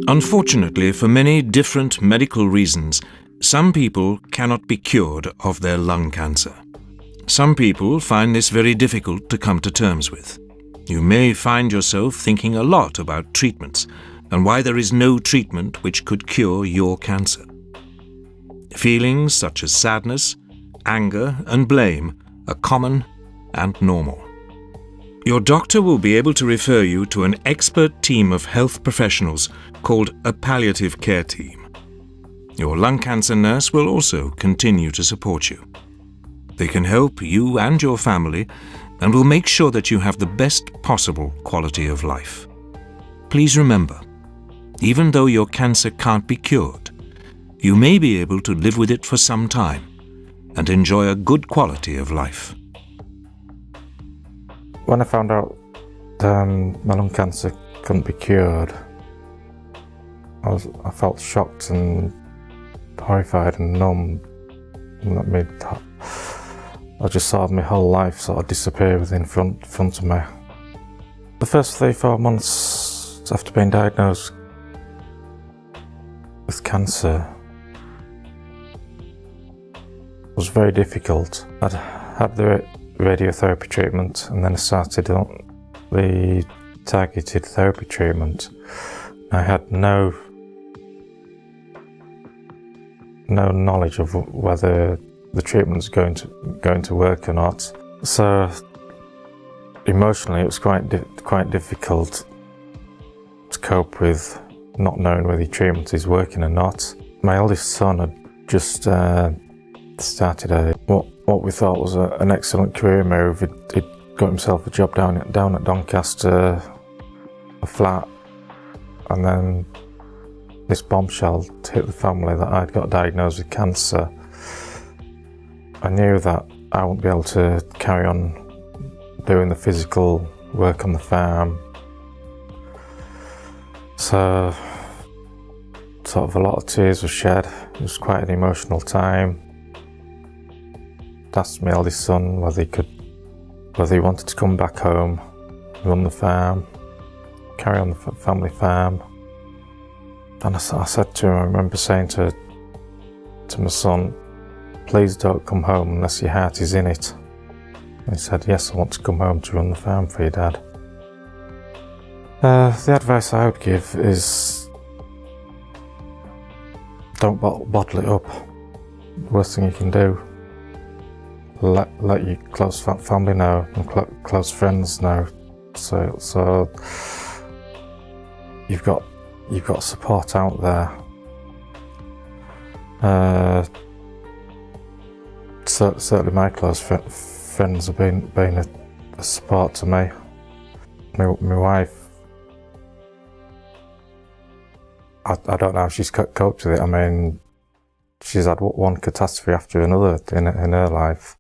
Unfortunately, for many different medical reasons, some people cannot be cured of their lung cancer. Some people find this very difficult to come to terms with. You may find yourself thinking a lot about treatments and why there is no treatment which could cure your cancer. Feelings such as sadness, anger, and blame are common and normal. Your doctor will be able to refer you to an expert team of health professionals called a palliative care team. Your lung cancer nurse will also continue to support you. They can help you and your family and will make sure that you have the best possible quality of life. Please remember, even though your cancer can't be cured, you may be able to live with it for some time and enjoy a good quality of life. When I found out my lung cancer couldn't be cured, I felt shocked and horrified and numb. I just saw my whole life sort of disappear within front of me. The first 3-4 months after being diagnosed with cancer was very difficult. I'd had the radiotherapy treatment and then I started on the targeted therapy treatment. I had no knowledge of whether the treatment's going to work or not. So emotionally it was quite difficult to cope with not knowing whether the treatment is working or not. My eldest son had just started what we thought was an excellent career move. He'd got himself a job down at Doncaster, a flat, and then this bombshell hit the family that I'd got diagnosed with cancer. I knew that I wouldn't be able to carry on doing the physical work on the farm. So, sort of a lot of tears were shed. It was quite an emotional time. I asked my eldest son whether he wanted to come back home, run the farm, carry on the family farm. And I said to him, I remember saying to my son, "Please don't come home unless your heart is in it." And he said, "Yes, I want to come home to run the farm for you, Dad." The advice I would give is don't bottle it up. The worst thing you can do, let your close family know and close friends know. So you've got support out there. Certainly my close friends have been a support to me. My wife, I don't know how she's coped with it. I mean, she's had one catastrophe after another in her life.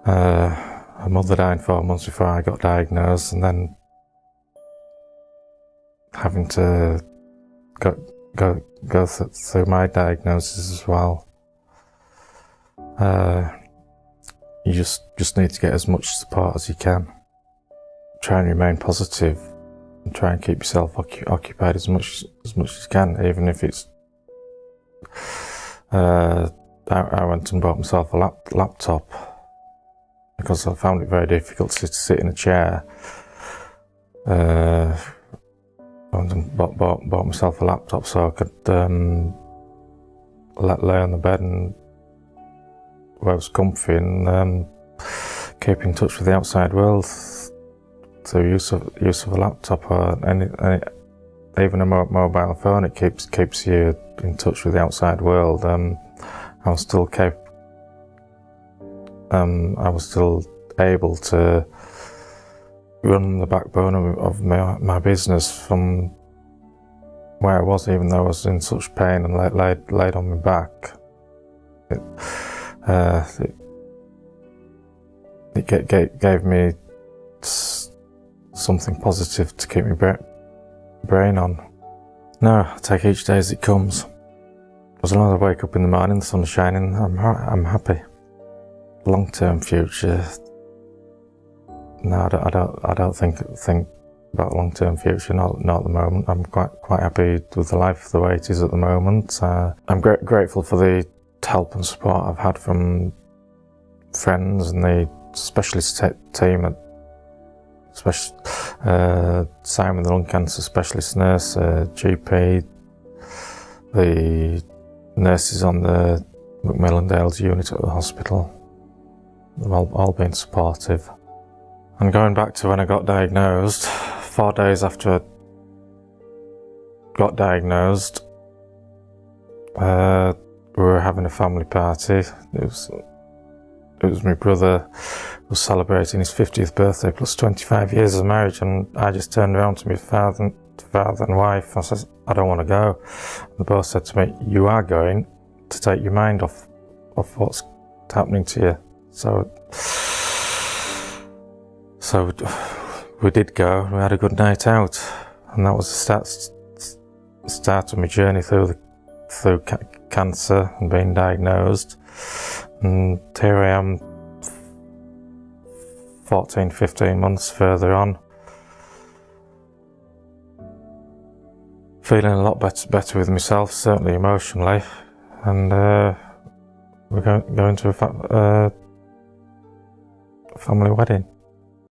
Her mother died 4 months before I got diagnosed, and then having to go through my diagnosis as well. You just need to get as much support as you can. Try and remain positive and try and keep yourself occupied as much as you can, even if it's I went and bought myself a laptop because I found it very difficult to sit in a chair. I went and bought myself a laptop so I could lay on the bed and where I was comfy and keep in touch with the outside world through use of a laptop or even a mobile phone. It keeps you in touch with the outside world. I was still able to run the backbone of my business from where I was, even though I was in such pain and laid on my back. It gave me something positive to keep my brain on. Now I take each day as it comes. As long as I wake up in the morning, the sun's shining, I'm happy. Long-term future, No, I don't think about long-term future. Not at the moment. I'm quite happy with the life the way it is at the moment. I'm grateful for the help and support I've had from friends and the specialist team at Simon, the lung cancer specialist nurse, GP, the nurses on the Macmillan Dales unit at the hospital. They've all been supportive. And going back to when I got diagnosed, 4 days after I got diagnosed, we were having a family party. It was my brother who was celebrating his 50th birthday plus 25 years of marriage, and I just turned around to my father and wife and said, I don't want to go. And they both said to me, you are going to take your mind off what's happening to you. So we did go. We had a good night out, and that was the start of my journey through cancer and being diagnosed. And here I am 14, 15 months further on, feeling a lot better with myself, certainly emotionally, and we're going to a family wedding.